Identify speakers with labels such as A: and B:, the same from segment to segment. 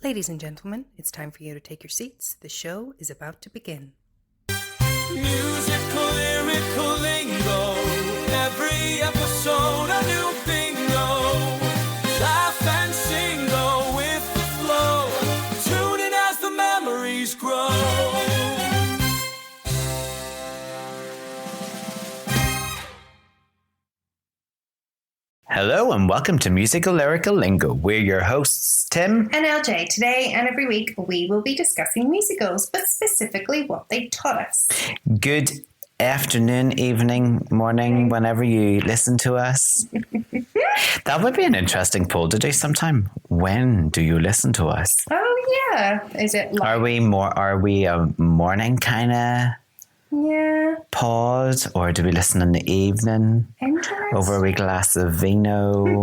A: Ladies and gentlemen, it's time for you to take your seats. The show is about to begin.
B: Musical Lyrical Lingo. Every episode a new bingo. Laugh and sing, go with the flow. Tune in as the memories grow.
C: Hello and welcome to Musical Lyrical Lingo. We're your hosts, Tim
A: And LJ, today and every week we will be discussing musicals, but specifically what they taught us.
C: Good afternoon, evening, morning, whenever you listen to us. That would be an interesting poll to do sometime. When do you listen to us?
A: Oh yeah, is it like...
C: Are we a morning kind of pod, or do we listen in the evening over a wee glass of vino?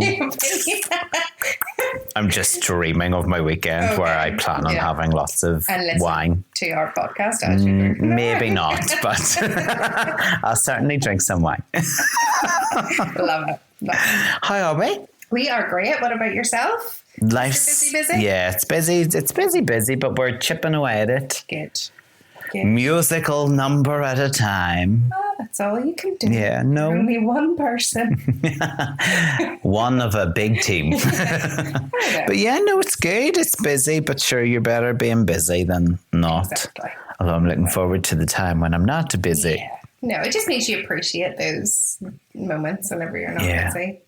C: I'm just dreaming of my weekend where I plan on having lots of wine.
A: To our podcast, as you do.
C: Maybe not, but I'll certainly drink some wine.
A: Love it.
C: How are we?
A: We are great. What about yourself?
C: Life's
A: busy?
C: Yeah, it's busy. It's busy, but we're chipping away at it.
A: Good.
C: Musical number at a time.
A: Oh, that's all you can do.
C: Yeah, no.
A: Only one person.
C: One of a big team. But yeah, no, it's good. It's busy, but sure, you're better being busy than not.
A: Exactly.
C: Although I'm looking forward to the time when I'm not too busy.
A: Yeah. No, it just makes you appreciate those moments whenever you're not busy.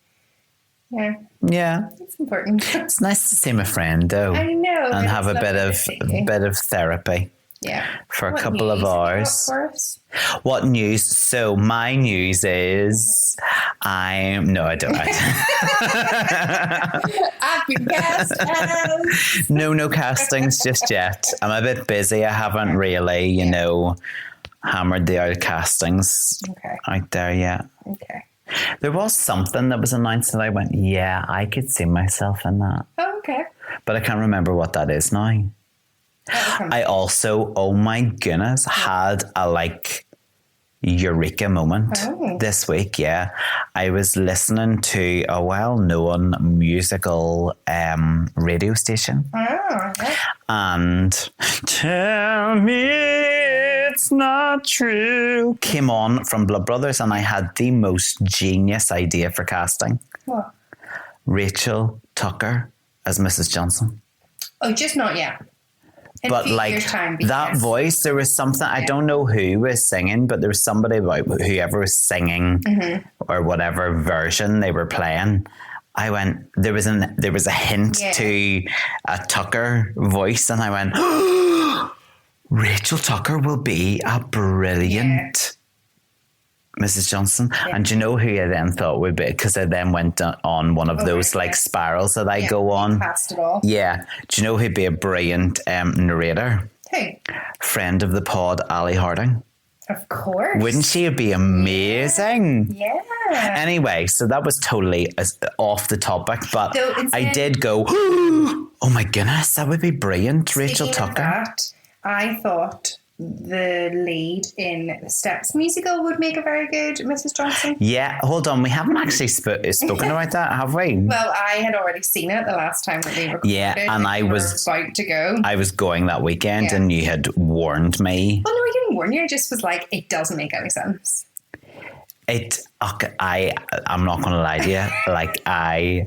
A: Yeah.
C: Yeah.
A: It's important.
C: It's nice to see my friend, though.
A: I know.
C: And have a bit of therapy.
A: Yeah.
C: For a couple of hours. What news? So my news is I don't.
A: I've been cast.
C: No castings just yet. I'm a bit busy. I haven't really, hammered the out castings out there yet.
A: Okay.
C: There was something that was announced that I went, yeah, I could see myself in that.
A: Oh, okay.
C: But I can't remember what that is now. I also, oh my goodness, had a eureka moment this week. Yeah, I was listening to a well-known musical radio station, and "Tell Me It's Not True" came on from Blood Brothers, and I had the most genius idea for casting.
A: What?
C: Rachel Tucker as Mrs. Johnson.
A: Oh, just not yet.
C: But that voice, there was something, I don't know who was singing, but there was somebody about whoever was singing or whatever version they were playing. I went, there was a hint to a Tucker voice, and I went, oh, Rachel Tucker will be a brilliant Mrs. Johnson. And do you know who I then thought would be? Because I then went on one of those spirals that I go on.
A: Passed it all.
C: Yeah. Do you know who'd be a brilliant narrator?
A: Who?
C: Friend of the pod, Ali Harding.
A: Of course.
C: Wouldn't she be amazing?
A: Yeah.
C: Anyway, so that was totally off the topic, but
A: So
C: I did go, oh my goodness, that would be brilliant. Rachel Tucker.
A: That, I thought the lead in the Steps musical would make a very good Mrs. Johnson.
C: Yeah, hold on. We haven't actually spoken about that, have we?
A: Well, I had already seen it the last time that we recorded.
C: Yeah, and I was
A: about to go.
C: I was going that weekend, and you had warned me.
A: Well, no, I didn't warn you. I just was like, it doesn't make any sense.
C: I'm not going to lie to you. I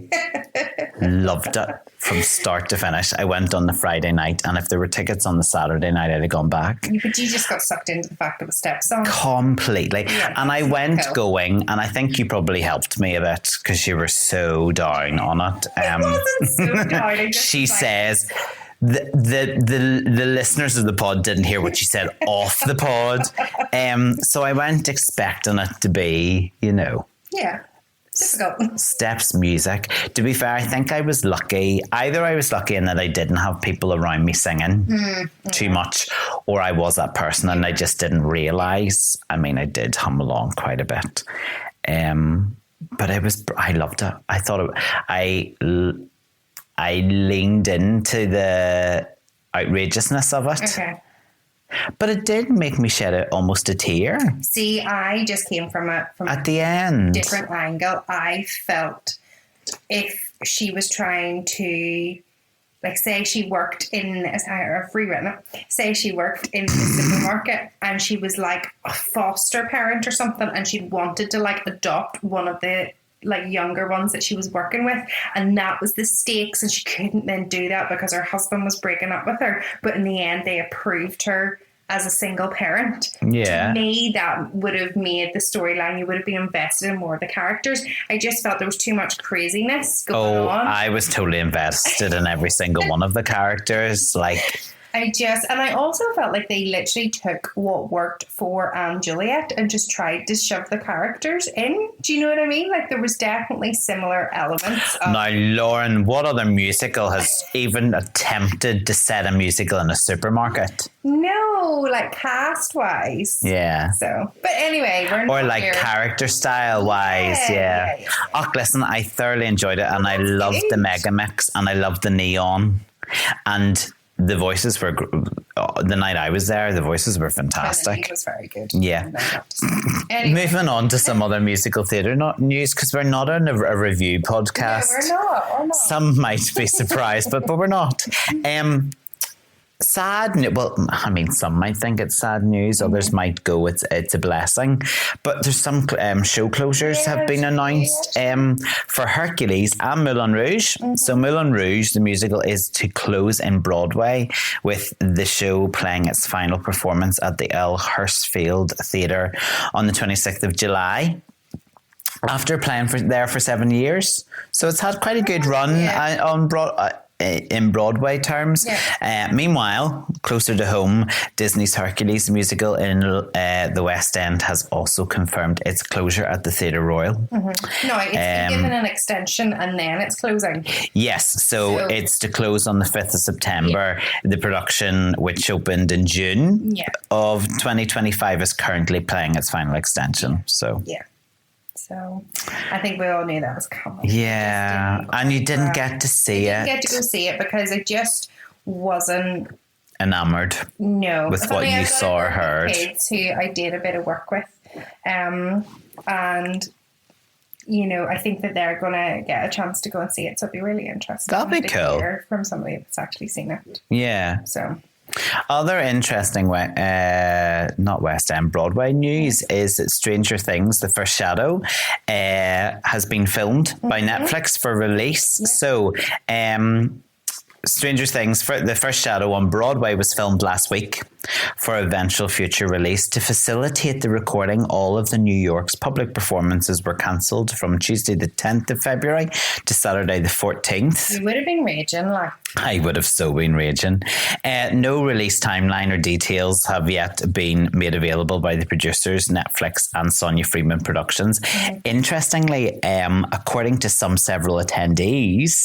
C: loved it from start to finish. I went on the Friday night, and if there were tickets on the Saturday night, I'd have gone back.
A: But you just got sucked into the fact of a Step song.
C: Completely. Yeah, and I went going, and I think you probably helped me a bit because you were so down on it.
A: I wasn't so down.
C: She says... The listeners of the pod didn't hear what she said off the pod. So I went expecting it to be,
A: Yeah. Difficult.
C: Steps music. To be fair, I think I was lucky. Either I was lucky in that I didn't have people around me singing too much, or I was that person and I just didn't realise. I mean, I did hum along quite a bit. But I loved it. I thought I leaned into the outrageousness of it.
A: Okay.
C: But it did make me shed almost a tear.
A: See, I just came from
C: at the end
A: different angle. I felt if she was trying to like say she worked in say she worked in the supermarket and she was like a foster parent or something, and she wanted to like adopt one of the like younger ones that she was working with, and that was the stakes, and she couldn't then do that because her husband was breaking up with her, but in the end they approved her as a single parent.
C: Yeah.
A: To me, that would have made the storyline, you would have been invested in more of the characters. I just felt there was too much craziness going on.
C: I was totally invested in every single one of the characters. Like,
A: I also felt like they literally took what worked for Juliet and just tried to shove the characters in. Do you know what I mean? Like there was definitely similar elements.
C: Now, Lauren, what other musical has even attempted to set a musical in a supermarket?
A: No, like cast wise.
C: Yeah.
A: So, but anyway, we're not
C: or like
A: here.
C: Character style wise, yeah. Oh, listen, I thoroughly enjoyed it, and I loved the mega mix, and I loved the neon, and the voices were, the night I was there, the voices were fantastic.
A: It was very good.
C: Yeah.
A: Anyway.
C: Moving on to some other musical theatre news, because we're not on a review podcast.
A: No, we're not.
C: Some might be surprised, but we're not. Sad. Well, I mean, some might think it's sad news. Others might go, it's a blessing. But there's some show closures have been announced for Hercules and Moulin Rouge. So Moulin Rouge, the musical, is to close in Broadway, with the show playing its final performance at the Elmhurstfield Theatre on the 26th of July. After playing there for 7 years. So it's had quite a good run on in Broadway terms. Yeah. Meanwhile, closer to home, Disney's Hercules musical in the West End has also confirmed its closure at the Theatre Royal.
A: No, it's been given an extension and then it's closing.
C: Yes, so it's to close on the 5th of September. Yeah. The production, which opened in June of 2025, is currently playing its final extension. So
A: So I think we all knew that was coming.
C: Yeah, and you didn't get to see it.
A: I didn't get to go see it because I just wasn't
C: enamoured.
A: No,
C: with what you saw or heard.
A: Kids who I did a bit of work with, and you know, I think that they're going to get a chance to go and see it. So it'd be really interesting.
C: That'd be cool.
A: Hear from somebody that's actually seen it.
C: Yeah.
A: So.
C: Other interesting, not West End, Broadway news is that Stranger Things, The First Shadow, has been filmed by Netflix for release. Yeah. So, Stranger Things, The First Shadow on Broadway was filmed last week for eventual future release. To facilitate the recording, all of the New York's public performances were cancelled from Tuesday the 10th of February to Saturday the 14th.
A: You would have been raging, like.
C: I would have so been raging. No release timeline or details have yet been made available by the producers, Netflix and Sonia Freeman Productions. Interestingly, according to several attendees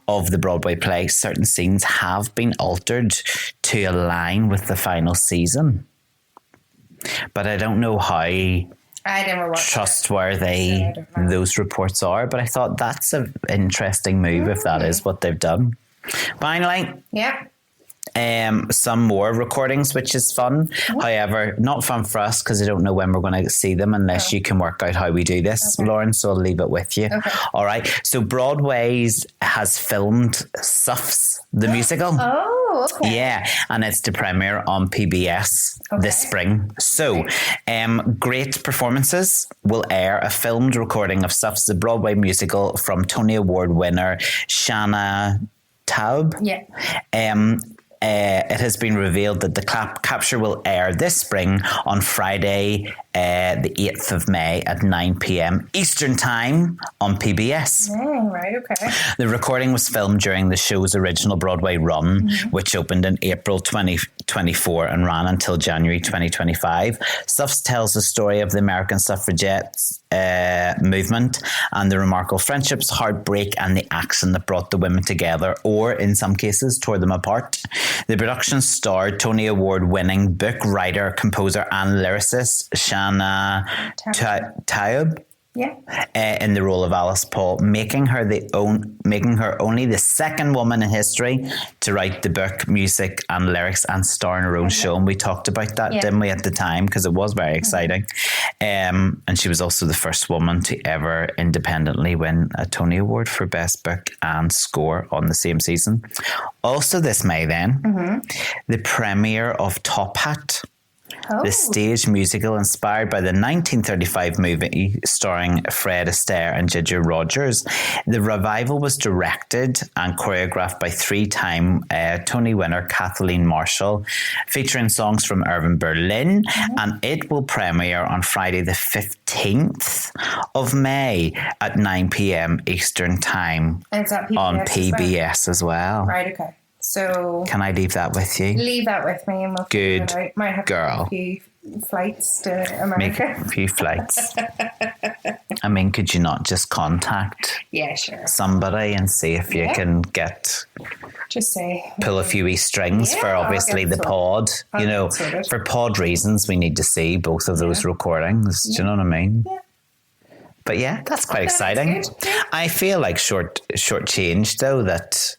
C: of the Broadway play, certain scenes have been altered to align with the final season. But I don't know how trustworthy those reports are. But I thought that's an interesting move if that is what they've done. Finally, some more recordings, which is fun. However, not fun for us because I don't know when we're going to see them unless you can work out how we do this, Lauren. So I'll leave it with you. All right. So Broadway's has filmed Suffs, the musical.
A: Oh, okay.
C: Yeah, and it's to premiere on PBS this spring. So, great performances will air a filmed recording of Suffs, the Broadway musical from Tony Award winner Shanna Taub.
A: Yeah.
C: It has been revealed that the capture will air this spring on Friday, the 8th of May at 9 p.m. Eastern Time on PBS.
A: Right, okay.
C: The recording was filmed during the show's original Broadway run, which opened in April 2024 and ran until January 2025. Suffs tells the story of the American suffragettes movement and the remarkable friendships, heartbreak, and the action that brought the women together, or in some cases tore them apart. The production starred Tony Award-winning book writer, composer, and lyricist Shanna Taub. in the role of Alice Paul, making her only the second woman in history to write the book, music and lyrics and star in her own show. And we talked about that, didn't we, at the time, because it was very exciting. And she was also the first woman to ever independently win a Tony Award for Best Book and Score on the same season. Also this May then, the premiere of Top Hat. The stage musical inspired by the 1935 movie starring Fred Astaire and Ginger Rogers. The revival was directed and choreographed by three-time Tony winner Kathleen Marshall, featuring songs from Irving Berlin, and it will premiere on Friday the 15th of May at 9 p.m. Eastern Time on PBS as well.
A: Right, okay. So
C: can I leave that with you?
A: Leave that with me, and we'll
C: good
A: figure it out. Might have
C: girl.
A: To make a few flights to America.
C: Make a few flights. I mean, could you not just contact somebody and see if you can get pull a few wee strings for obviously the pod. You know, for pod reasons, we need to see both of those recordings. Do you know what I mean? Yeah. But yeah, that's quite exciting. I feel like short change though that.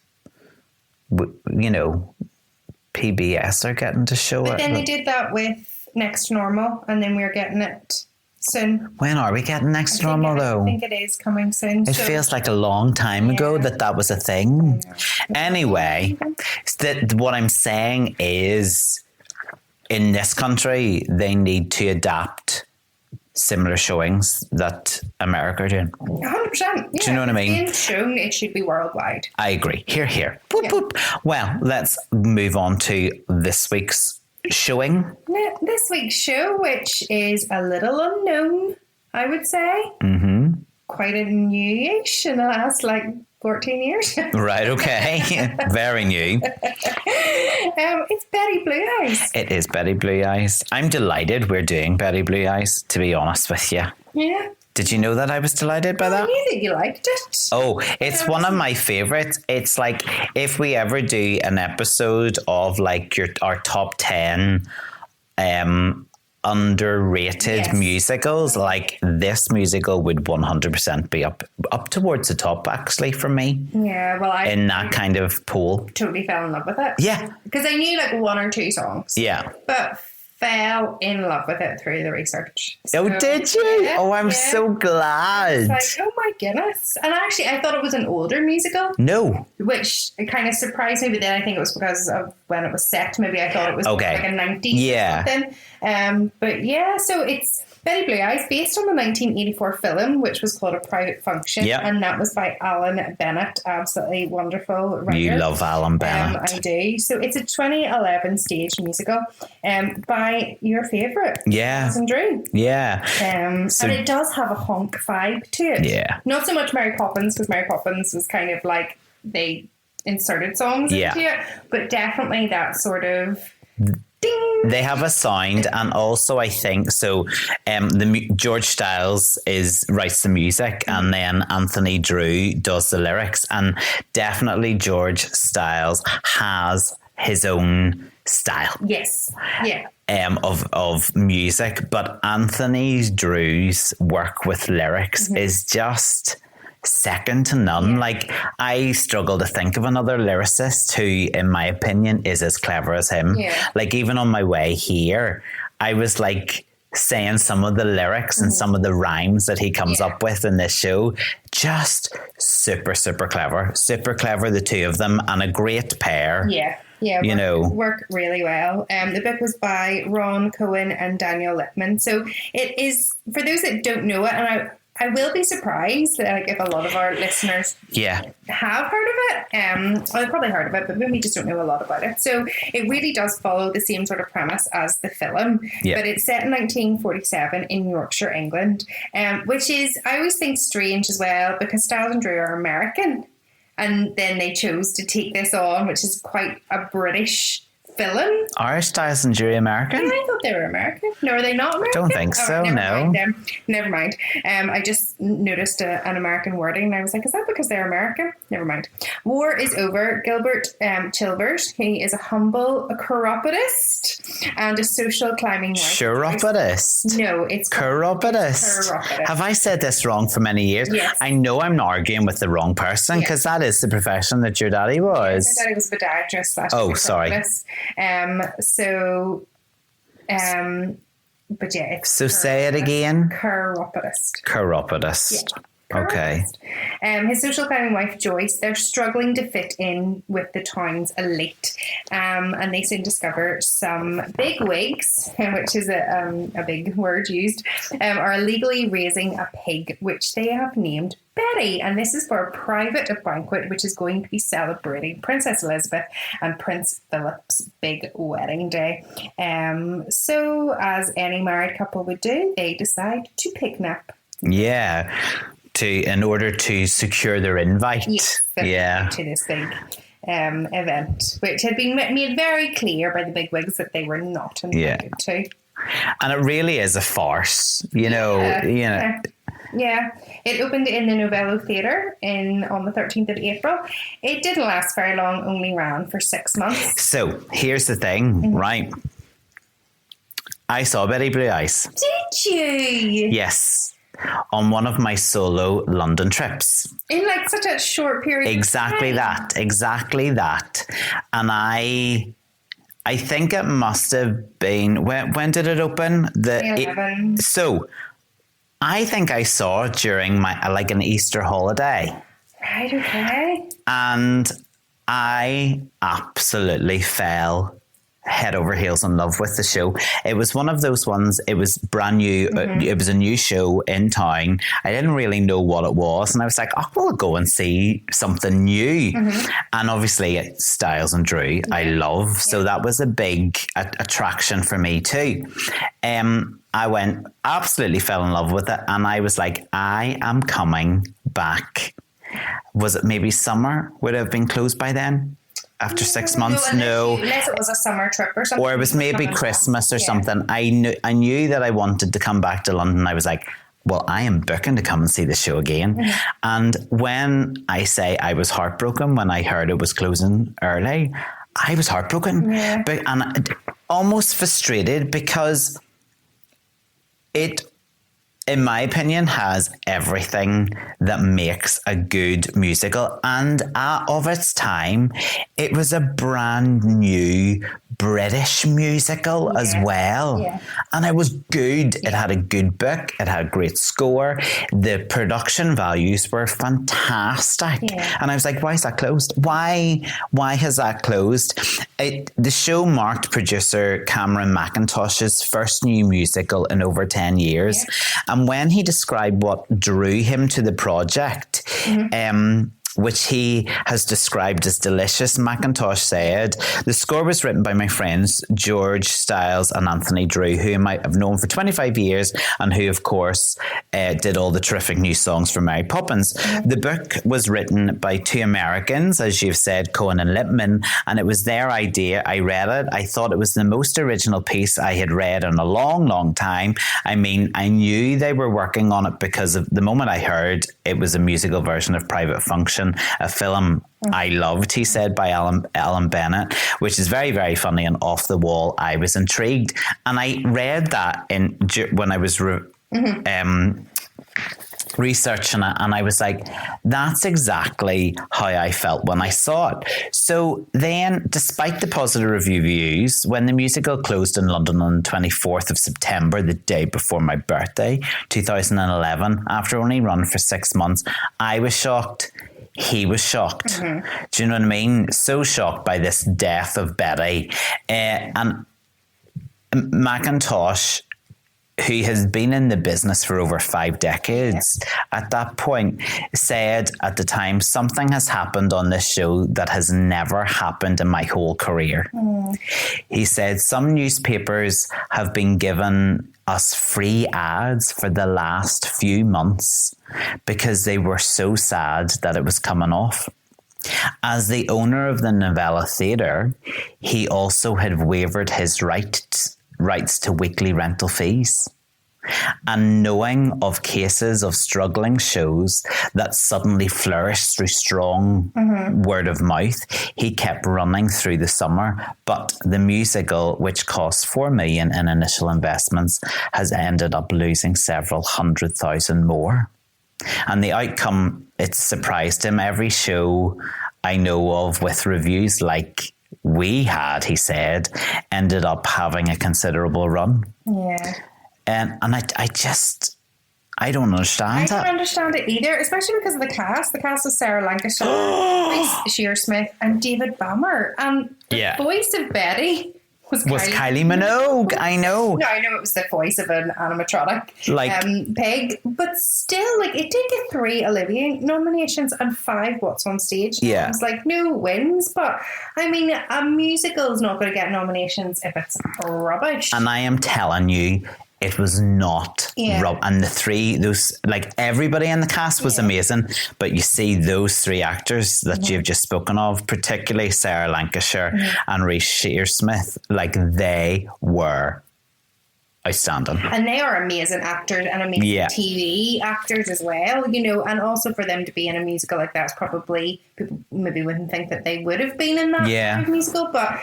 C: You know, PBS are getting to show it.
A: But then they did that with Next Normal, and then we're getting it soon.
C: When are we getting Next Normal, though?
A: I think it is coming soon.
C: It feels like a long time ago that was a thing. Anyway, what I'm saying is, in this country, they need to adapt similar showings that America are doing.
A: 100%. Yeah.
C: Do you know what I mean?
A: Being shown, it should be worldwide.
C: I agree. Here. Boop, boop. Well, let's move on to this week's showing.
A: This week's show, which is a little unknown, I would say. Quite a new-ish in the last, 14 years.
C: Right, okay. Very new.
A: It's Betty Blue Eyes.
C: It is Betty Blue Eyes. I'm delighted we're doing Betty Blue Eyes, to be honest with you.
A: Yeah.
C: Did you know that I was delighted by that?
A: I knew that you liked it.
C: Oh, it's one of my favorites. It's like if we ever do an episode of our top 10 underrated musicals, this musical would 100% be up towards the top actually for me.
A: Yeah, well,
C: in that kind of pool.
A: Totally fell in love with it.
C: Yeah.
A: Because I knew one or two songs.
C: Yeah.
A: But fell in love with it through the research.
C: So, did you? Yeah, I'm so glad.
A: It's oh my goodness. And actually, I thought it was an older musical.
C: No.
A: Which kind of surprised me, but then I think it was because of when it was set. Maybe I thought it was like a 90s or something. But yeah, so it's Betty Blue Eyes, based on the 1984 film, which was called A Private Function. Yep. And that was by Alan Bennett. Absolutely wonderful writer.
C: You love Alan Bennett.
A: I do. So it's a 2011 stage musical by your favourite, Drewe.
C: Yeah.
A: And it does have a honk vibe to it.
C: Yeah.
A: Not so much Mary Poppins, because Mary Poppins was kind of they inserted songs into it, but definitely that sort of... Ding.
C: They have a sound, and also I think so. George Stiles writes the music, and then Anthony Drewe does the lyrics, and definitely George Stiles has his own style.
A: Yes, yeah.
C: Of music, but Anthony Drew's work with lyrics is just second to none. I struggle to think of another lyricist who, in my opinion, is as clever as him. Even on my way here, I was saying some of the lyrics and some of the rhymes that he comes up with in this show, just super clever, the two of them, and a great pair. Work really well. The book was by Ron Cohen and Daniel Lippman. So it is, for those that don't know it, and I will be surprised that if a lot of our listeners have heard of it. Well, they've probably heard of it, but maybe just don't know a lot about it. So it really does follow the same sort of premise as the film, but it's set in 1947 in Yorkshire, England, which is, I always think, strange as well, because Stiles and Drewe are American, and then they chose to take this on, which is quite a British
A: villain.
C: Are Stiles and Drewe American?
A: I thought they were American. No, are they not American?
C: Don't think so, no.
A: Never mind. I just noticed an American wording and I was like, is that because they're American? Never mind. War is over. Gilbert Chilvers, he is a humble chiropodist and a social climbing wife.
C: Chiropodist?
A: No, it's
C: chiropodist. Have I said this wrong for many years?
A: Yes.
C: I know I'm not arguing with the wrong person because that is the profession that your daddy was.
A: Yes, my daddy was a podiatrist.
C: Oh, sorry.
A: But yeah, it's
C: so say it again.
A: Chiropodist.
C: Chiropodist. Yeah. Okay.
A: His social climbing wife Joyce, they're struggling to fit in with the town's elite, and they soon discover some bigwigs, which is a big word used, are illegally raising a pig, which they have named Betty, and this is for a private banquet which is going to be celebrating Princess Elizabeth and Prince Philip's big wedding day. So, as any married couple would do, they decide to pignapp.
C: Yeah. In order to secure their invite.
A: Yes, to this big event, which had been made very clear by the bigwigs that they were not invited to.
C: And it really is a farce, you know.
A: Yeah, it opened in the Novello Theatre on the 13th of April. It didn't last very long, only ran for 6 months.
C: So here's the thing, right? I saw Betty Blue Eyes.
A: Did you?
C: Yes. On one of my solo London trips.
A: In like such a short period
C: Exactly
A: of time.
C: Exactly that. And I think it must have been, when did it open?
A: 11.
C: So I think I saw it during an Easter holiday.
A: Right, okay.
C: And I absolutely fell head over heels in love with the show. It was one of those ones, it was brand new. It was a new show in town. I didn't really know what it was. And I was like, oh, we'll go and see something new. And obviously it's Stiles and Drewe I love. So that was a big attraction for me too. I absolutely fell in love with it. And I was like, I am coming back. Was it maybe summer? Would it have been closed by then? After 6 months, no.
A: Unless it was a summer trip or something.
C: Or it was maybe Christmas or something. I knew that I wanted to come back to London. I was like, well, I am booking to come and see the show again. And when I say I was heartbroken when I heard it was closing early, I was heartbroken. Yeah. And almost frustrated because it, in my opinion, has everything that makes a good musical. And of its time, it was a brand new British musical as well. Yeah. And it was good. It had a good book. It had a great score. The production values were fantastic. Yeah. And I was like, why is that closed? Why has that closed? The show marked producer Cameron Mackintosh's first new musical in over 10 years. Yeah. And when he described what drew him to the project, which he has described as delicious, Mackintosh said, the score was written by my friends George Stiles and Anthony Drewe, who I have known for 25 years and who, of course, did all the terrific new songs for Mary Poppins. The book was written by two Americans, as you've said, Cohen and Lippman, and it was their idea. I read it. I thought it was the most original piece I had read in a long, long time. I mean, I knew they were working on it because of the moment I heard it was a musical version of Private Function, a film I loved, he said, by Alan Bennett, which is very, very funny and off the wall. I was intrigued. And I read that when I was researching it, and I was like, that's exactly how I felt when I saw it. So then, despite the positive reviews, when the musical closed in London on the 24th of September, the day before my birthday, 2011, after only run for 6 months, I was shocked. He was shocked. Do you know what I mean? So shocked by this death of Betty. And Mackintosh, who has been in the business for over 5 decades, at that point said at the time, something has happened on this show that has never happened in my whole career. He said, some newspapers have been given us free ads for the last few months because they were so sad that it was coming off. As the owner of the Novella Theatre, he also had waived his rights to weekly rental fees. And knowing of cases of struggling shows that suddenly flourished through strong word of mouth, he kept running through the summer. But the musical, which cost $4 million in initial investments, has ended up losing several 100,000 more. And the outcome, it surprised him. Every show I know of with reviews like we had, he said, ended up having a considerable run.
A: Yeah.
C: And I don't understand that.
A: I don't understand it either, especially because of the cast. The cast is Sarah Lancashire, Reece Shearsmith, and David Bammer. And the voice of Betty was
C: Kylie Minogue. I know.
A: No, I know it was the voice of an animatronic pig, but still, it did get 3 Olivier nominations and 5 What's on Stage.
C: Yeah,
A: it's no wins, but I mean, a musical's not going to get nominations if it's rubbish.
C: And I am telling you, it was not and everybody in the cast was amazing, but you see those 3 actors that you've just spoken of, particularly Sarah Lancashire and Reece Shearsmith, they were outstanding.
A: And they are amazing actors and amazing TV actors as well, and also for them to be in a musical like that's probably, people maybe wouldn't think that they would have been in that kind of musical, but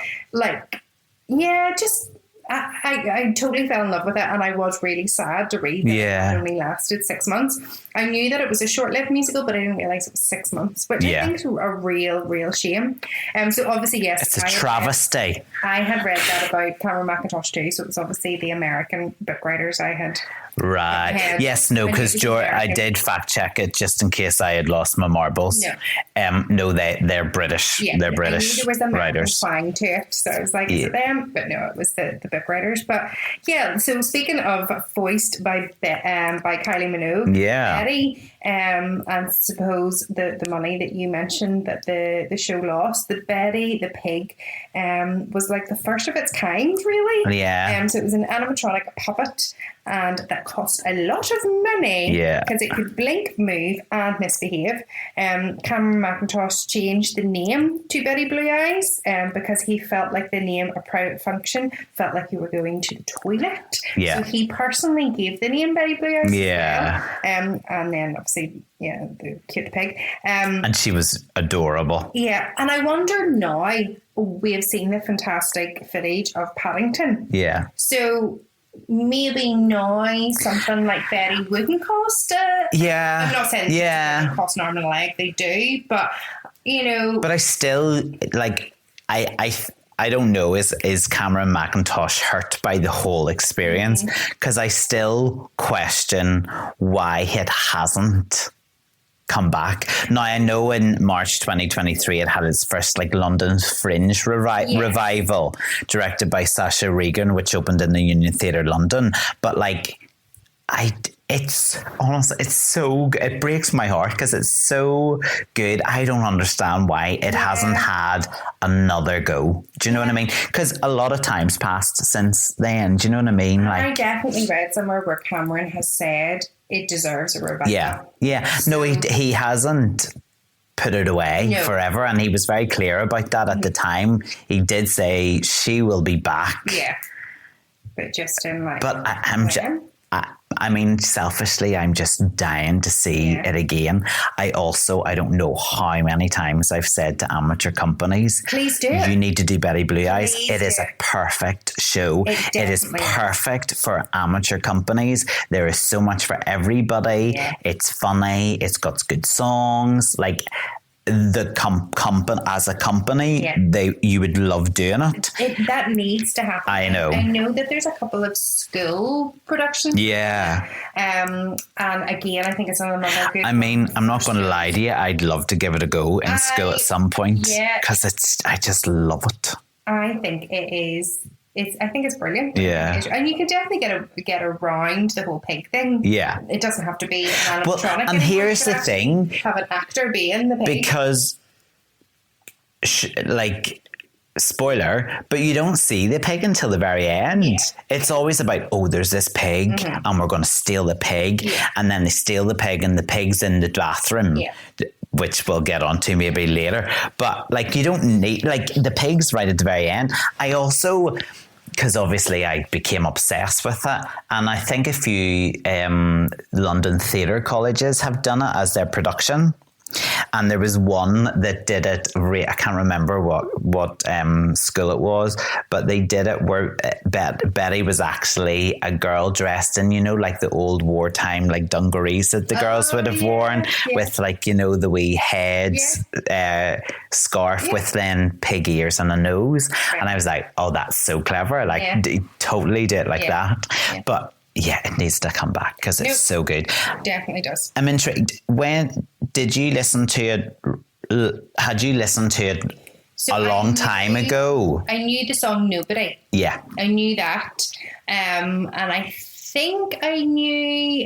A: I totally fell in love with it, and I was really sad to read that it only lasted 6 months. I knew that it was a short-lived musical, but I didn't realise it was 6 months, which I think is a real shame. So obviously, yes.
C: It's a travesty.
A: I had read that about Cameron Mackintosh too, so it was obviously the American book writers I had.
C: Right. Yes, no, because I did fact check it just in case I had lost my marbles. No, they're British. Yeah, they're British
A: there was a
C: writers.
A: Twang to it, so I was like, is it them? But no, it was the book writers. But yeah, so speaking of voiced by Kylie Minogue, Betty, and suppose the money that you mentioned that the show lost, the Betty the pig was the first of its kind, really.
C: Yeah.
A: So it was an animatronic puppet, and that cost a lot of money because it could blink, move, and misbehave. Cameron Mackintosh changed the name to Betty Blue Eyes because he felt like the name a private function felt like you were going to the toilet. So he personally gave the name Betty Blue Eyes. And then obviously, the cute pig.
C: And she was adorable.
A: Yeah, and I wonder now, we have seen the fantastic footage of Paddington.
C: Yeah.
A: So maybe now something like Betty wouldn't cost I'm not saying it cost an arm and a leg, they do, but but I still
C: I don't know, is Cameron Mackintosh hurt by the whole experience? Because I still question why it hasn't come back. Now, I know in March 2023 it had its first London Fringe revival, directed by Sasha Regan, which opened in the Union Theatre London. But it's honestly, it breaks my heart because it's so good. I don't understand why it hasn't had another go. Do you know what I mean? Because a lot of time's passed since then. Do you know what I mean?
A: I definitely read somewhere where Cameron has said it deserves a revival.
C: Yeah. No, he hasn't put it away forever, and he was very clear about that at the time. He did say she will be back.
A: Yeah. But just in
C: But I mean, selfishly, I'm just dying to see it again. I don't know how many times I've said to amateur companies,
A: please do.
C: You need to do Betty Blue Eyes. It is a perfect show. It is perfect for amateur companies. There is so much for everybody. Yeah. It's funny. It's got good songs. The company as a company, you would love doing it.
A: That needs to happen.
C: I know.
A: I know that there's a couple of school productions.
C: Yeah.
A: And again, I think it's another good.
C: I mean, I'm not going to lie to you. I'd love to give it a go in school at some point.
A: Yeah.
C: Because I just love it.
A: I think it is. I think it's brilliant.
C: Yeah.
A: And you can definitely get around the whole pig thing.
C: Yeah.
A: It doesn't have to be an animatronic.
C: Well, and here's the thing.
A: Have an actor be in the pig.
C: Because, spoiler, but you don't see the pig until the very end. Yeah. It's always about, there's this pig and we're going to steal the pig. Yeah. And then they steal the pig and the pig's in the bathroom. Yeah. which we'll get onto maybe later. But like, you don't need, like, the pigs right at the very end. I also, because obviously I became obsessed with it, and I think a few London theatre colleges have done it as their production. And there was one that did it. I can't remember what school it was, but they did it where Betty was actually a girl dressed in, like the old wartime like dungarees that the girls would have worn, with like the wee heads, scarf with then pig ears and a nose. Right. And I was like, oh, that's so clever! Like, totally do it like that. Yeah. But yeah, it needs to come back because it's so good.
A: It definitely does.
C: I'm intrigued. When did you listen to it? Had you listened to it a long time ago?
A: I knew the song Nobody.
C: Yeah.
A: I knew that. And I think I knew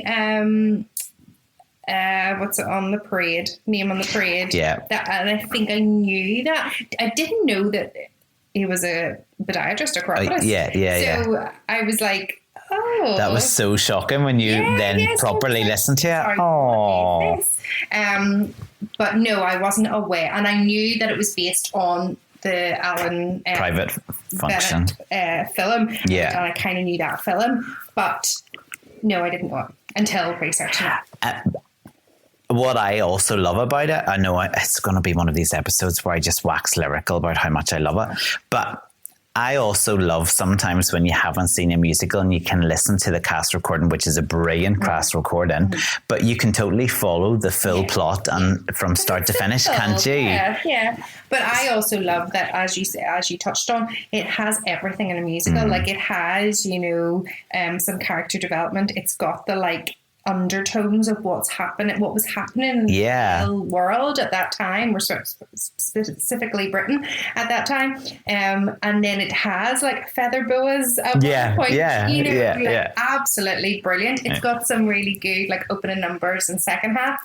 A: what's it on the parade? Name on the Parade.
C: Yeah.
A: And I think I knew that. I didn't know that he was a podiatrist or corporate.
C: So
A: I was like, oh,
C: that was so shocking when you properly listened to it. Oh,
A: but no, I wasn't aware, and I knew that it was based on the Alan
C: Private Function
A: film.
C: Yeah,
A: and I kind of knew that film, but no, I didn't know it until researching it.
C: What I also love about it, I know it's going to be one of these episodes where I just wax lyrical about how much I love it, but I also love sometimes when you haven't seen a musical and you can listen to the cast recording, which is a brilliant cast recording, but you can totally follow the full plot and from start to finish, can't you?
A: Yeah. But I also love that, as you touched on, it has everything in a musical. Like, it has, some character development. It's got the undertones of what was happening in the real world at that time, or specifically Britain at that time, and then it has feather boas at one point, absolutely brilliant. It's got some really good opening numbers and second act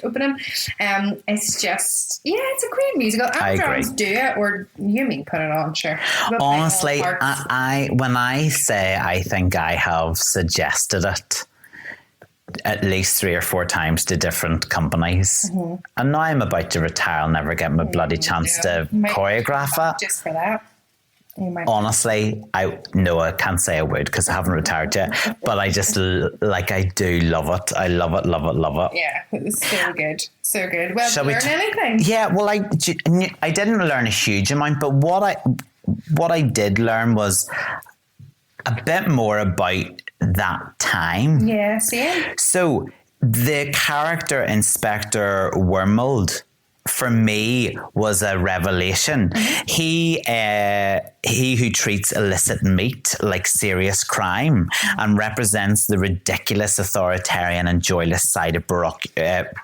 A: opening. It's just it's a great musical. Drums do it, or you mean put it on, sure. But
C: honestly, I when I say I think I have suggested it at least 3 or 4 times to different companies. And now I'm about to retire. I'll never get my bloody chance to choreograph it.
A: Just for that.
C: Honestly, I can't say I would because I haven't retired yet, but I just I do love it. I love it.
A: Yeah, it was so good. So good. Well, did you learn anything?
C: Yeah, well, I didn't learn a huge amount, but what I did learn was a bit more about that time.
A: Yeah, same.
C: So the character Inspector Wormold, for me, was a revelation. He who treats illicit meat like serious crime and represents the ridiculous authoritarian and joyless side of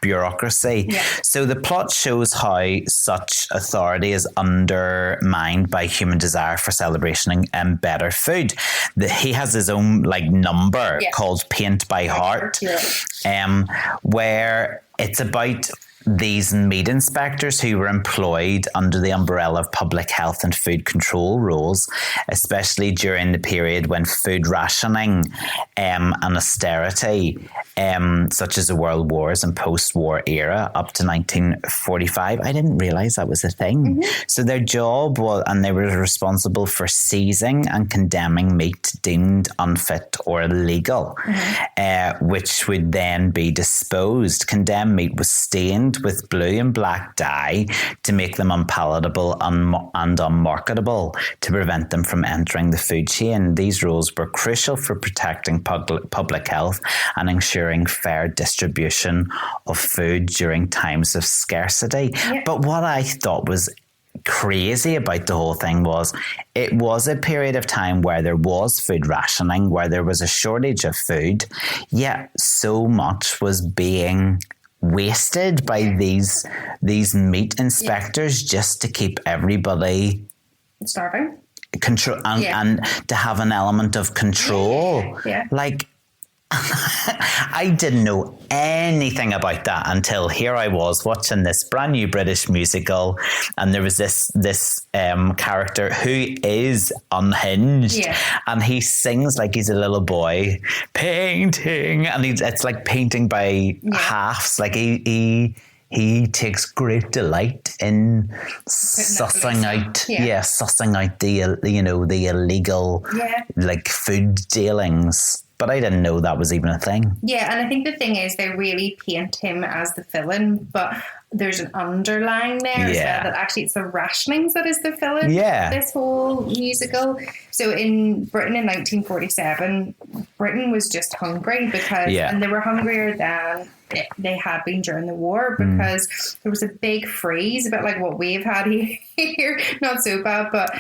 C: bureaucracy. Yeah. So the plot shows how such authority is undermined by human desire for celebration and better food. He has his own number called Paint by Heart, where it's about these meat inspectors who were employed under the umbrella of public health and food control rules, especially during the period when food rationing and austerity, such as the World Wars and post-war era up to 1945. I didn't realise that was a thing. So their job was, and they were responsible for seizing and condemning meat deemed unfit or illegal, which would then be disposed. Condemned meat was stained with blue and black dye to make them unpalatable and unmarketable to prevent them from entering the food chain. These rules were crucial for protecting public health and ensuring fair distribution of food during times of scarcity. Yeah. But what I thought was crazy about the whole thing was it was a period of time where there was food rationing, where there was a shortage of food, yet so much was being wasted by these meat inspectors just to keep everybody
A: starving,
C: control, and to have an element of control. I didn't know anything about that until here I was watching this brand new British musical, and there was this character who is unhinged, and he sings like he's a little boy, painting, and it's like painting by halves, like he he takes great delight in sussing out, sussing out the illegal, like food dealings. But I didn't know that was even a thing. Yeah,
A: and I think the thing is they really paint him as the villain, but there's an underline there as well that actually it's the rationings that is the villain.
C: Yeah.
A: This whole musical. So in Britain in 1947, Britain was just hungry because, and they were hungrier than they had been during the war because there was a big freeze, a bit like what we've had here, not so bad, but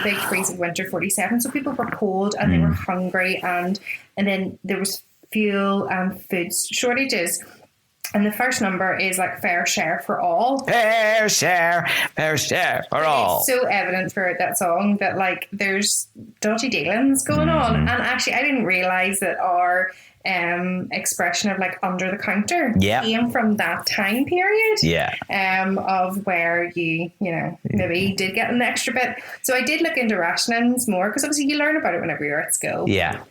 A: big freeze of winter 47. So people were cold and they were hungry, and then there was fuel and food shortages. And the first number is like fair share for all.
C: Fair share for all.
A: It's so evident throughout that song that like there's dodgy dealings going on. And actually I didn't realise that our expression of like under the counter came from that time period of where you know maybe did get an extra bit. So I did look into rationings more because obviously you learn about it whenever you're at school.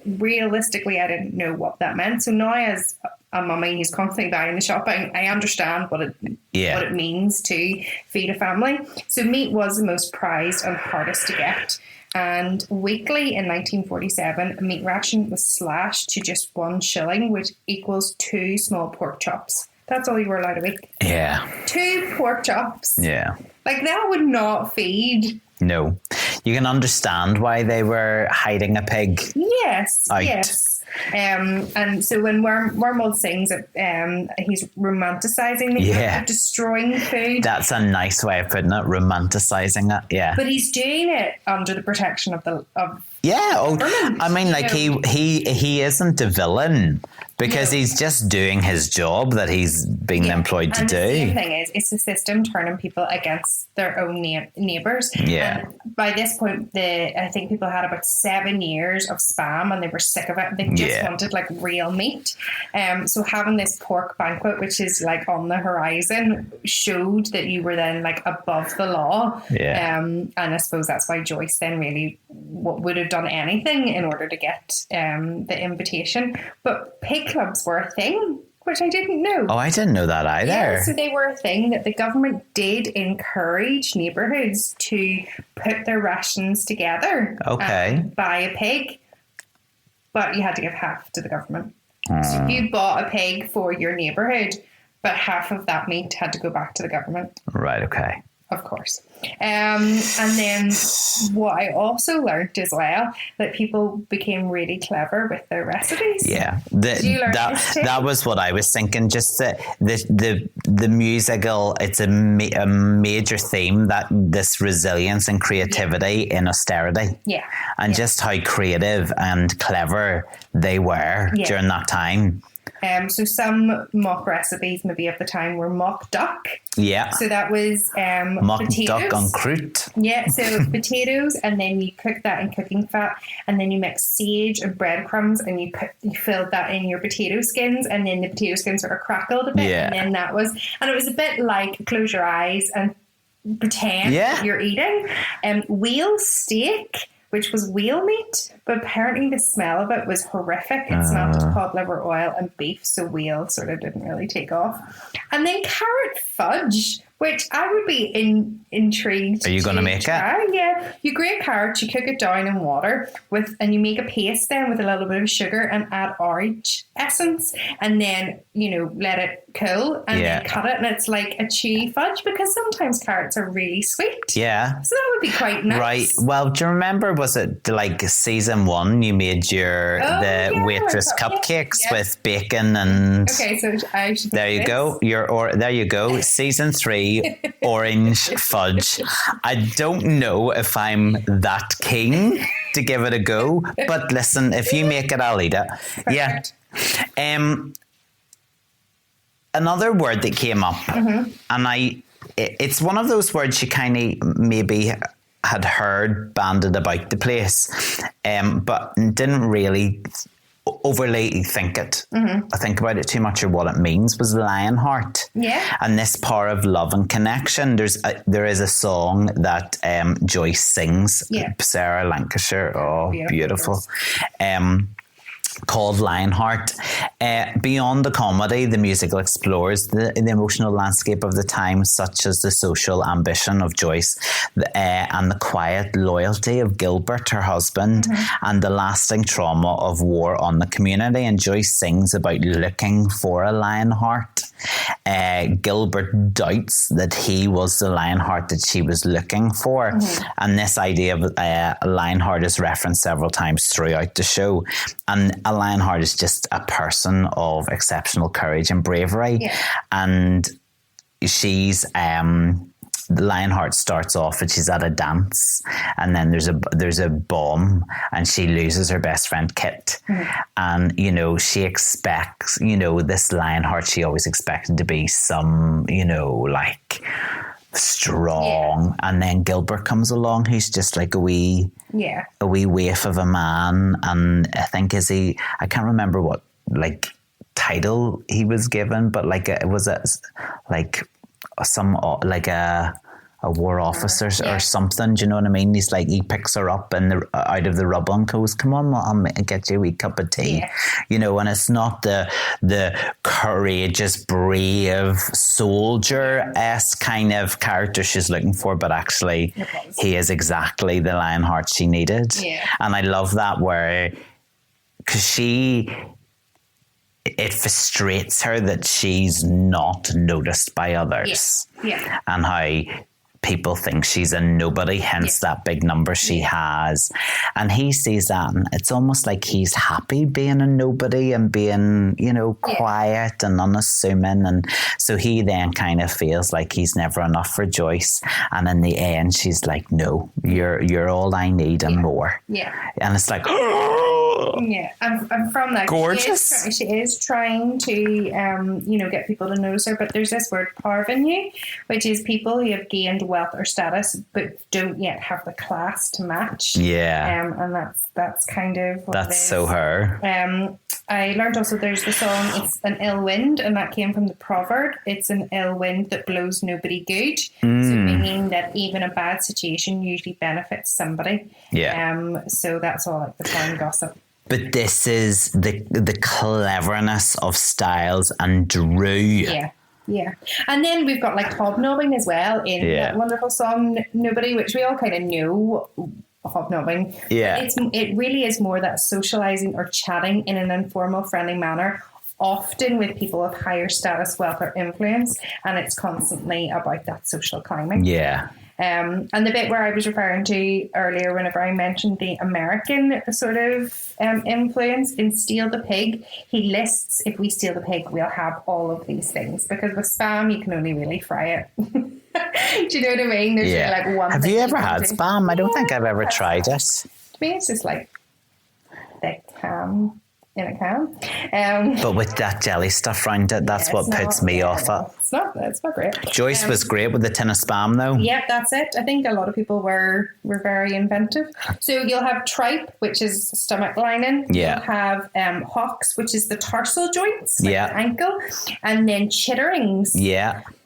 A: Realistically I didn't know what that meant, so now as a mummy who's constantly buying the shopping, I understand what it means to feed a family. So meat was the most prized and hardest to get. And weekly in 1947, a meat ration was slashed to just 1 shilling, which equals 2 small pork chops. That's all you were allowed a week. 2 pork chops. Like that would not feed.
C: No. You can understand why they were hiding a pig. Yes.
A: And so when Wormald sings it, he's romanticising the act of destroying food.
C: That's a nice way of putting it, romanticising it,
A: But he's doing it under the protection of the
C: I mean, like he isn't a villain because he's just doing his job that he's been employed to do.
A: The same thing is, it's the system turning people against their own neighbours. And by this point, I think people had about 7 years of spam and they were sick of it. They just wanted like real meat. So having this pork banquet, which is like on the horizon, showed that you were then like above the law. And I suppose that's why Joyce then really would have done anything in order to get the invitation. But pig clubs were a thing, which I didn't know.
C: Oh, I didn't know that either.
A: Yeah, so they were a thing that the government did encourage neighbourhoods to put their rations together. And buy a pig, but you had to give half to the government. So you bought a pig for your neighbourhood, but half of that meat had to go back to the government.
C: Right, okay.
A: Of course. And then what I also learned as well, that people became really clever with their recipes.
C: Yeah. That was what I was thinking. Just the musical, it's a major theme, that this resilience and creativity in austerity. And just how creative and clever they were during that time.
A: So some mock recipes maybe of the time were mock duck. So that was
C: mock
A: potatoes.
C: Duck en croûte.
A: So potatoes, and then you cook that in cooking fat, and then you mix sage and breadcrumbs, and you filled that in your potato skins, and then the potato skins sort of crackled a bit, and then it was a bit like close your eyes and pretend you're eating. Wheel steak, which was wheel meat, but apparently the smell of it was horrific. It smelled of cod liver oil and beef, so wheel sort of didn't really take off. And then carrot fudge, which I would be intrigued.
C: Are you going to make it?
A: Yeah. You grate carrots, you cook it down in water and you make a paste then with a little bit of sugar and add orange essence, and then, let it cool and then cut it, and it's like a chewy fudge, because sometimes carrots are really sweet. Yeah. So that would be quite nice.
C: Right. Well, do you remember, was it like season 1, you made the waitress cupcakes with bacon and...
A: Okay, so I should...
C: There you go. There you go. Season 3. Orange fudge. I don't know if I'm that keen to give it a go, but listen, if you make it, I'll eat it. Perfect. Another word that came up, and it's one of those words you kind of maybe had heard banded about the place, but didn't really overly think it. I think about it too much, or what it means, was Lionheart. And this power of love and connection. There is a song that Joyce sings, Sarah Lancashire. Oh, beautiful. called Lionheart. Beyond the comedy, the musical explores the emotional landscape of the time, such as the social ambition of Joyce and the quiet loyalty of Gilbert, her husband, and the lasting trauma of war on the community. And Joyce sings about looking for a Lionheart. Gilbert doubts that he was the Lionheart that she was looking for. And this idea of a Lionheart is referenced several times throughout the show. And a Lionheart is just a person of exceptional courage and bravery. Yeah. And she's the Lionheart starts off and she's at a dance, and then there's a bomb, and she loses her best friend Kit. And you know, she expects, you know, this Lionheart, she always expected to be some, you know, like strong, and then Gilbert comes along, who's just like a wee waif of a man. And I think I can't remember what like title he was given, but like it was a war officer or something. Do you know what I mean? He's like, he picks her up and out of the rubble and goes, "Come on, I'll get you a wee cup of tea." You know, and it's not the courageous, brave soldier-esque kind of character she's looking for, but actually he is exactly the Lionheart she needed. And I love that, where because it frustrates her that she's not noticed by others. And how people think she's a nobody, hence that big number she has. And he sees that, and it's almost like he's happy being a nobody and being, you know, quiet and unassuming. And so he then kind of feels like he's never enough for Joyce. And in the end, she's like, "No, you're all I need and more." And it's like,
A: and from that,
C: gorgeous.
A: She is trying to, you know, get people to notice her. But there's this word parvenu, which is people who have gained wealth or status but don't yet have the class to match. And that's kind of what
C: that's so her.
A: I learned also there's the song "It's an Ill Wind," and that came from the proverb, "It's an ill wind that blows nobody good." So meaning that even a bad situation usually benefits somebody. So that's all like the town gossip.
C: But this is the cleverness of Stiles and Drewe.
A: And then we've got like hobnobbing as well in that wonderful song "Nobody," which we all kind of know. Hobnobbing. It really is more that socializing or chatting in an informal, friendly manner, often with people of higher status, wealth, or influence, and it's constantly about that social climbing. And the bit where I was referring to earlier, whenever I mentioned the American sort of influence in Steal the Pig, he lists, if we steal the pig, we'll have all of these things. Because with Spam, you can only really fry it. Do you know what I mean? There's really like one
C: Have you ever had Spam? I don't think I've ever tried it.
A: To me, it's just like thick ham in a can.
C: But with that jelly stuff around it, that's what puts me off it.
A: It's not great.
C: Joyce was great with the tin of Spam though.
A: Yep, that's it. I think a lot of people were very inventive. So you'll have tripe, which is stomach lining. You'll have hocks, which is the tarsal joints, like the ankle. And then chitterings.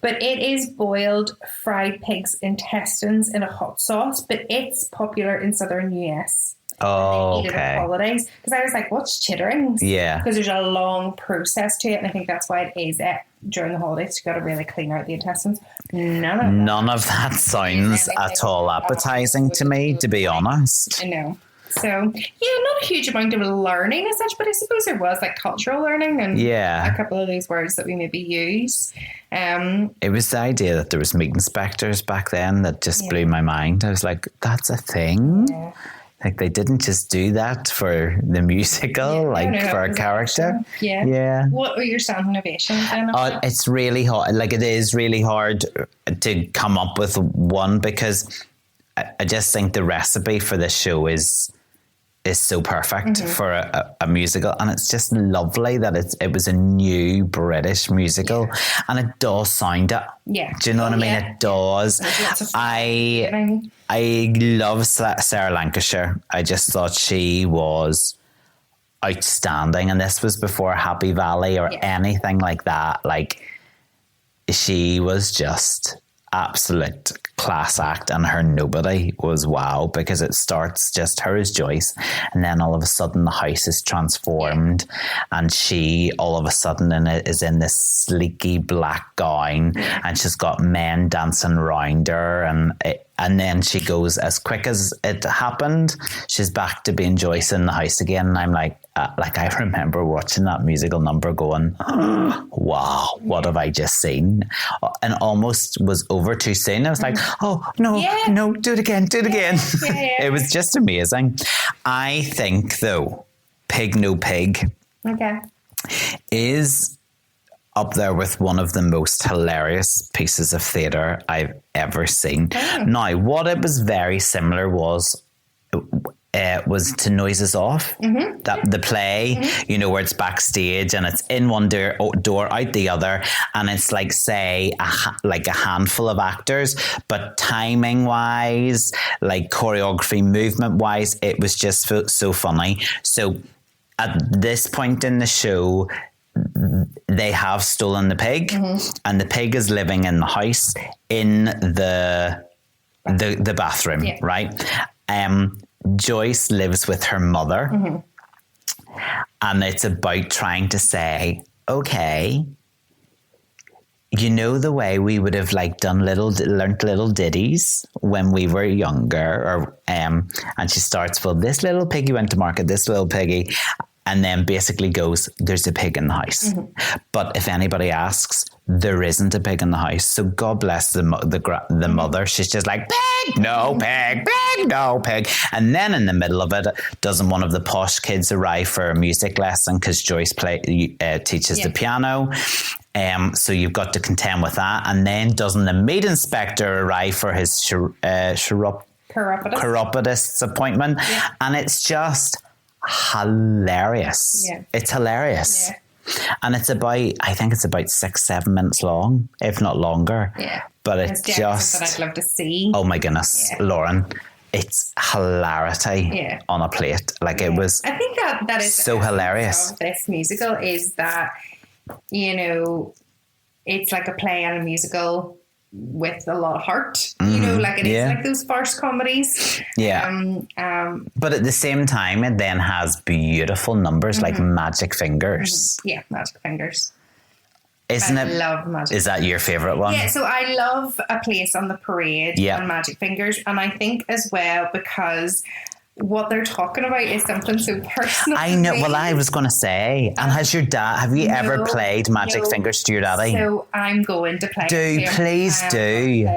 A: But it is boiled fried pig's intestines in a hot sauce, but it's popular in southern US.
C: Oh,
A: eat it at holidays. Because I was like, what's chitterings? Because there's a long process to it, and I think that's why it is during the holidays. You've got to really clean out the intestines. None of that sounds at all appetizing to me, to be honest. I know. So, not a huge amount of learning as such, but I suppose there was like cultural learning and a couple of these words that we maybe use.
C: It was the idea that there was meat inspectors back then that just blew my mind. I was like, that's a thing? Like they didn't just do that for the musical, for a character. What were your sound innovations? It's really hard. Like it is really hard to come up with one, because I just think the recipe for this show is so perfect for a musical, and it's just lovely that it was a new British musical, and it does sound it. Do you know what I mean? It does. I love Sarah Lancashire. I just thought she was outstanding, and this was before Happy Valley or anything like that. Like she was just absolute class act, and her nobody was wow, because it starts just her as Joyce, and then all of a sudden the house is transformed, and she all of a sudden is in this sleeky black gown, and she's got men dancing around her, and then she goes, as quick as it happened, she's back to being Joyce in the house again. And I'm like I remember watching that musical number going, wow, what have I just seen? And almost was over too soon. I was like, oh, no, do it again.
A: Yeah.
C: It was just amazing. I think, though, Pig No Pig is up there with one of the most hilarious pieces of theatre I've ever seen. Now, what it was very similar was to Noises Off, that the play, you know, where it's backstage and it's in one door out the other, and it's like, say, like a handful of actors, but timing wise, like choreography, movement wise, it was just so funny. So at this point in the show, they have stolen the pig, and the pig is living in the house in the bathroom, right? Joyce lives with her mother, and it's about trying to say, okay, you know, the way we would have like learnt little ditties when we were younger, or and she starts, well, this little piggy went to market, this little piggy, and then basically goes, there's a pig in the house. But if anybody asks, there isn't a pig in the house. So God bless the mother. She's just like, pig, no pig, pig, no pig. And then in the middle of it, doesn't one of the posh kids arrive for a music lesson because Joyce teaches the piano. So you've got to contend with that. And then doesn't the meat inspector arrive for his chiropodist's appointment? Yeah. And it's just hilarious. Yeah. It's hilarious. Yeah. And it's about, I think it's about 6-7 minutes long, if not longer. Yeah. But it's just
A: that I'd love to see.
C: Oh my goodness, Lauren. It's hilarity on a plate. Like it was,
A: I think that is
C: so hilarious
A: of this musical, is that, you know, it's like a play and a musical with a lot of heart, you know, like it is like those farce comedies.
C: But at the same time, it then has beautiful numbers like Magic Fingers.
A: Yeah, Magic Fingers.
C: I
A: love Magic.
C: Is that your favourite one?
A: Yeah, so I love A Place on the Parade and Magic Fingers, and I think as well because what they're talking about is something so personal.
C: I know. Well, I was going to say, and have you ever played Magic Fingers to your daddy?
A: So I'm going to play it to him.
C: Please do.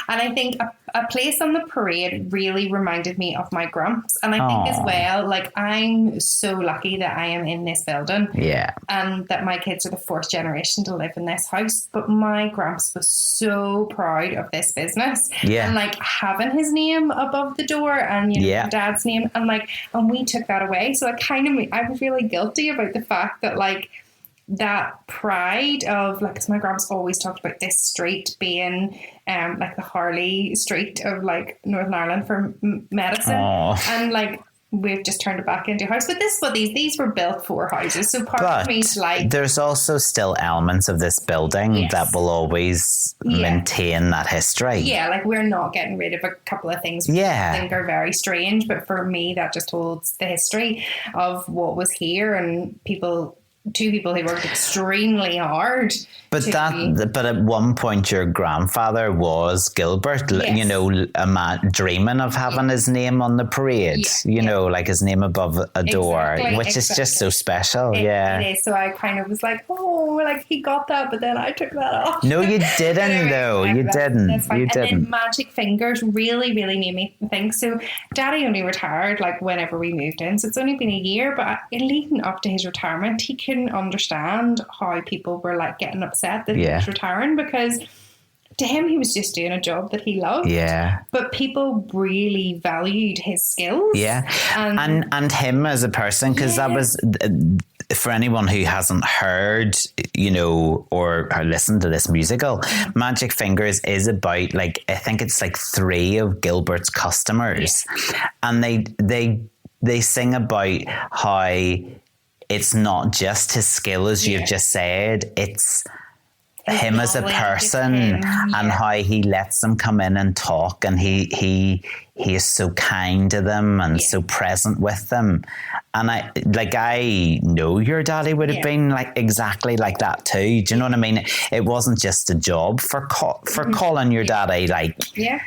A: And I think a Place on the Parade really reminded me of my grumps. And I think as well, like, I'm so lucky that I am in this building. Yeah. And that my kids are the fourth generation to live in this house. But my grumps was so proud of this business. Yeah. And like having his name above the door and, you know, dad's name. And like, and we took that away. So I was really guilty about the fact that like, that pride of like, 'cause my grandma's always talked about this street being like the Harley Street of like Northern Ireland for medicine. And like we've just turned it back into a house, but this is what these were built for houses, so part of me is like,
C: there's also still elements of this building that will always maintain that history.
A: Like we're not getting rid of a couple of things which I think are very strange, but for me that just holds the history of what was here, and two people who worked extremely hard.
C: But at one point your grandfather was Gilbert, you know, a man dreaming of having his name on the parade, you know, like his name above a door, which is just so special. It is. So I kind of was like, oh, like he got that, but then I took that off. No, you didn't though. You didn't.
A: That's fine.
C: You didn't.
A: And then Magic Fingers really, really made me think. So Daddy only retired like whenever we moved in. So it's only been a year, but leading up to his retirement, he couldn't understand how people were like getting upset that he was retiring, because to him he was just doing a job that he loved. But people really valued his skills. And him as a person, because that was, for anyone who hasn't heard, you know, or listened to this musical, Magic Fingers is about like, I think it's like 3 of Gilbert's customers, and they sing about how it's not just his skill, as you've just said. It's
C: him as a person and how he lets them come in and talk, and he is so kind to them and so present with them. And I know your daddy would have been like exactly like that too. Do you know what I mean? It wasn't just a job for Colin, your daddy,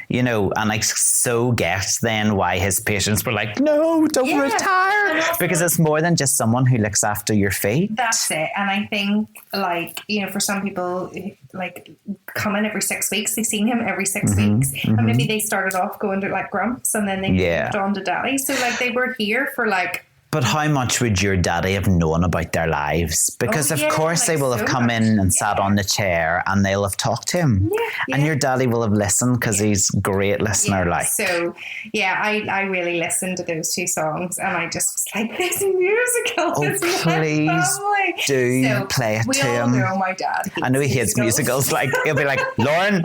C: you know, and I so get then why his patients were like, no, don't retire, because it's more than just someone who looks after your feet.
A: That's it. And I think, like, you know, for some people, like, come in every 6 weeks, they've seen him every 6 weeks, and maybe they started off going to like Grumps and then they moved on to Daddy, so like they were here for like. But
C: how much would your daddy have known about their lives? Because of course they will have come in and sat on the chair and they'll have talked to him. And your daddy will have listened because he's a great listener.
A: So, I really listened to those two songs and I just was like, this musical.
C: Oh, please do play it to him.
A: We all know my dad.
C: I know he hates musicals. Like, he'll be like, Lauren,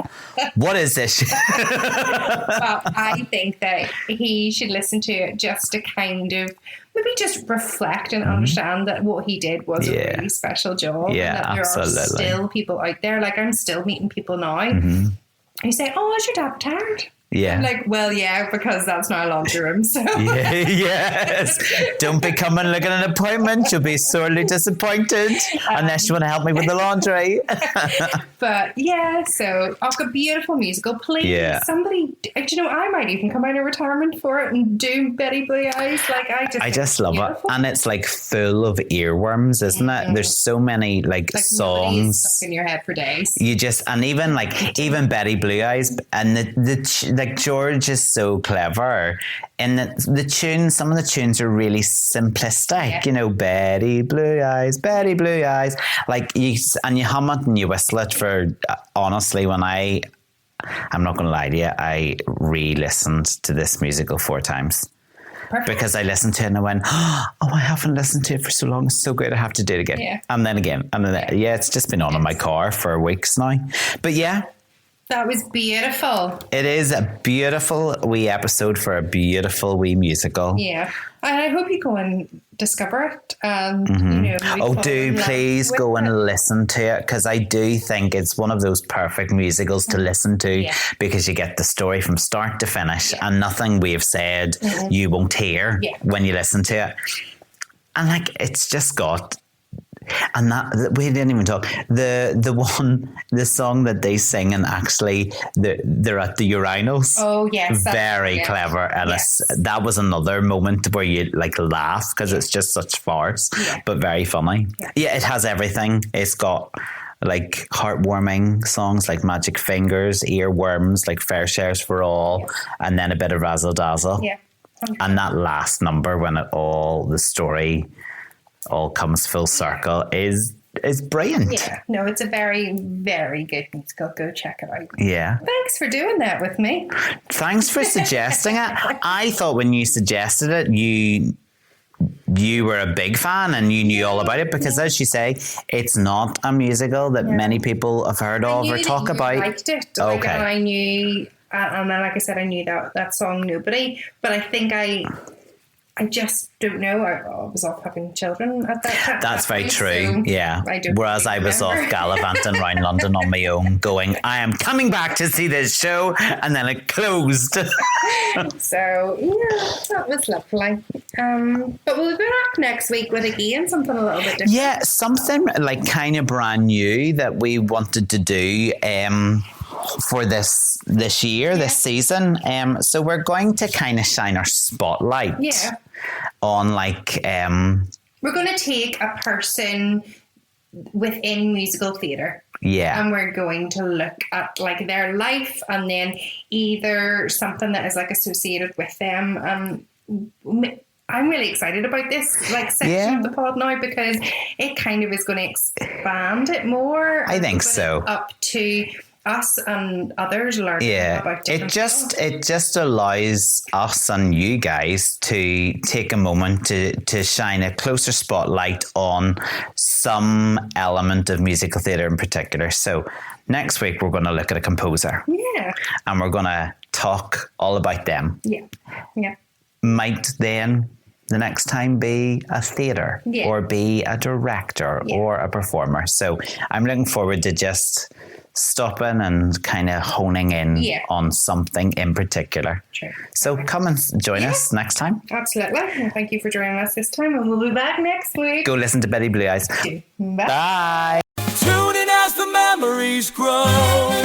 C: what is this?
A: Well, I think that he should listen to it just to kind of maybe just reflect and understand that what he did was a really special job.
C: Yeah,
A: and that there are still people out there. Like, I'm still meeting people now who say, oh, is your dad retired?
C: Yeah.
A: I'm like, well, yeah, because that's now a laundry room. So.
C: Yes. Don't be coming looking at an appointment. You'll be sorely disappointed unless you want to help me with the laundry.
A: But yeah, so a beautiful musical. Please, somebody, do you know, I might even come out of retirement for it and do Betty Blue Eyes. Like, I just love
C: it. And it's like full of earworms, isn't it? There's so many like songs
A: stuck in your head for days.
C: You just, and even Betty Blue Eyes, and like George is so clever, and the tunes, some of the tunes are really simplistic, you know, Betty Blue Eyes, like you hum it and you whistle it for, honestly, when I'm not going to lie to you, I re-listened to this musical 4 times. Perfect. Because I listened to it and I went, oh, I haven't listened to it for so long. It's so great. I have to do it again. Yeah. And then again. And then, it's just been on in my car for weeks now. But yeah.
A: That was beautiful.
C: It is a beautiful wee episode for a beautiful wee musical. Yeah.
A: And I hope you go and discover it. You know,
C: do please go and listen to it, because I do think it's one of those perfect musicals to listen to, because you get the story from start to finish and nothing we've said you won't hear when you listen to it. And like, it's just got... And that we didn't even talk. The song that they sing, and actually they're at the urinals.
A: Oh yes,
C: very clever, and that was another moment where you like laugh because it's just such farce, but very funny. Yeah, it has everything. It's got like heartwarming songs like Magic Fingers, Earworms, like Fair Shares for All, and then a bit of Razzle Dazzle. Yeah, and that last number when the story all comes full circle is brilliant.
A: Yeah, no, it's a very, very good musical. Go check it out.
C: Yeah.
A: Thanks for doing that with me.
C: Thanks for suggesting it. I thought when you suggested it, you were a big fan and you knew all about it, because as you say, it's not a musical that many people have heard of or talk about. I
A: liked it. Okay. And I knew, and then like I said, I knew that song Nobody, but I think I just don't know. I was off having children at that time.
C: That's very true. So whereas I was off gallivanting around London on my own, going, I am coming back to see this show, and then it closed.
A: So that was lovely. But we'll be back next week with something a little bit different.
C: Yeah, something like kind of brand new that we wanted to do. For this year, this season. So we're going to kind of shine our spotlight on like...
A: we're going to take a person within musical theatre.
C: Yeah.
A: And we're going to look at like their life, and then either something that is like associated with them. I'm really excited about this section of the pod now, because it kind of is going to expand it more.
C: I think so.
A: Up to us and others learning about different
C: it just allows us and you guys to take a moment to shine a closer spotlight on some element of musical theatre in particular. So next week we're going to look at a composer.
A: Yeah.
C: And we're going to talk all about them.
A: Yeah. Yeah.
C: Might then the next time be a theatre or be a director or a performer. So I'm looking forward to just stopping and kind of honing in on something in particular.
A: True.
C: So come and join us next time.
A: Absolutely. And thank you for joining us this time, and we'll be back next week.
C: Go listen to Betty Blue Eyes.
A: Bye.
C: Bye.
B: Tune in as the memories grow.